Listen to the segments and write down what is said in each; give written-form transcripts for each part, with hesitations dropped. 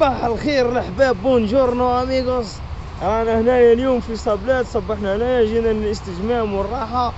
صباح الخير الأحباب، بونجورنو أميغوس. رانا هنايا اليوم في صابلات، صبحنا هنايا جينا للاستجمام والراحة.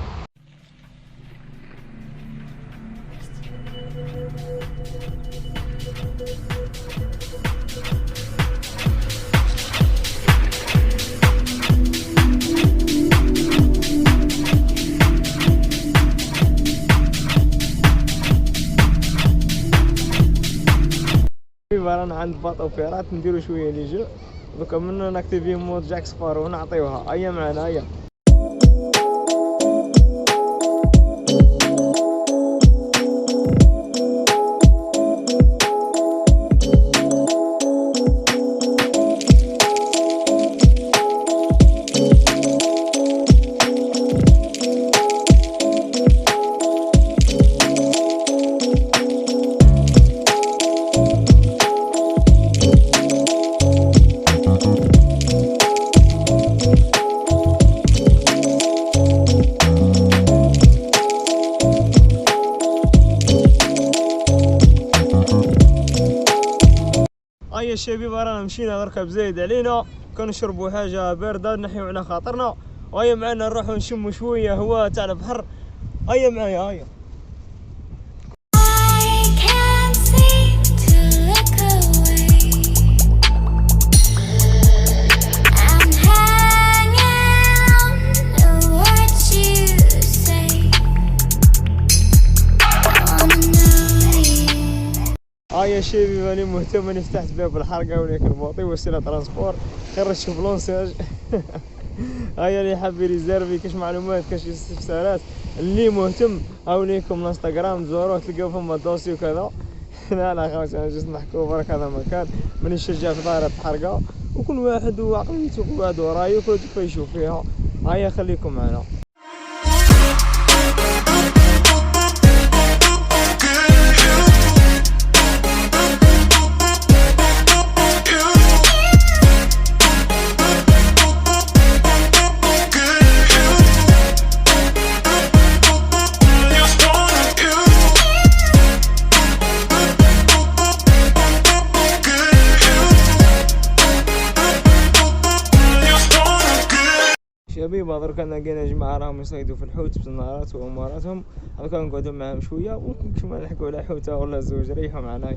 رانا عند باطوفيرات نديرو شويه لي جو، دوكا من ناكتيفي مود جاك سبارو ونعطيوها. هيا معنا هيا. هيا الشباب، رانا مشينا نركب زايد علينا، كنشربوا حاجه بارده نحيو على خاطرنا، وهيا معنا نروحوا نشموا شويه هواء تاع البحر. هيا معايا هيا. هيا شباب، راني مهتم اني فتحت باب الحرقه وليك الموطي وسيله ترانسبور، خير نشوف لونساج. هيا اللي حاب ريزيرفي كاش معلومات كاش استفسارات، اللي مهتم هاوليكم الانستغرام تزوروه تلقاو فما دوسي وكذا. لا خاوتي انا جيت نحكوا برك، هذا مكان من يشجع في دائره الحرقه، وكل واحد وعقليته وكل واحد ورايه وكل واحد يشوف فيها. هيا خليكم معنا. شبيبه درك انا لقينا جماعه راهم يصيدوا في الحوت بسنارات واماراتهم، هكا نقعدوا معاهم شويه وممكن ما نحكوا على حوته ولا زوج. ريحوا معنا.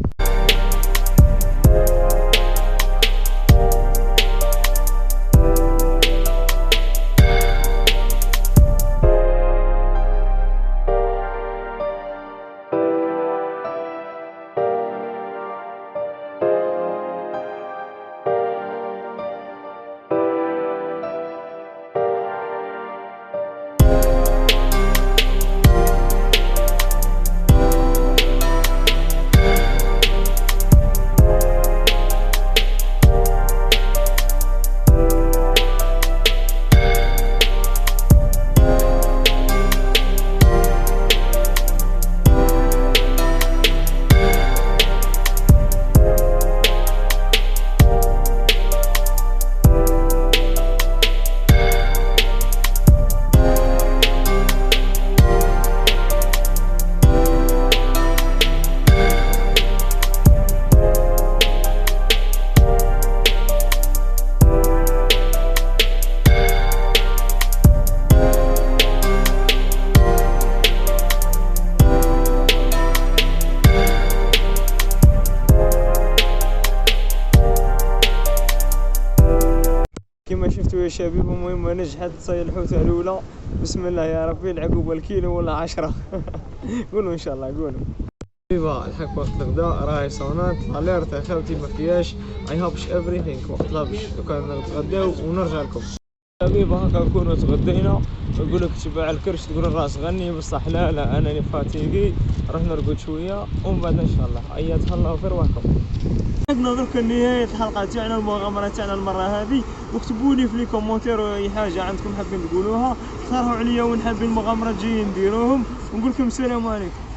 كما شفتوا يا شباب، المهم نجحت تصيد الحوته الاولى. بسم الله يا ربي، العقوبه الكيلو ولا 10. قولوا ان شاء الله قولوا. شبيبه الحق وقت الغداء، راهي صونات اليرت يا خالتي مكياج، اي هابش everything وقت لابش. دوكا نتغداو ونرجع لكم. شبيبه هكا نكونوا تغدينا، نقول لك تبع الكرش تقول الراس غني، بصح لا انا فاتيقي، راح نرقد شويه ومن بعد ان شاء الله. هيا تهلاو في رواحكم. وصلنا درك لنهاية الحلقة تاعنا، المغامرة تاعنا المرة هذه. واكتبوا لي في لي كومونتير اي حاجة عندكم حابين تقولوها، اقترحوا عليا وين حابين المغامرات جايين نديروهم، ونقول لكم السلام عليكم.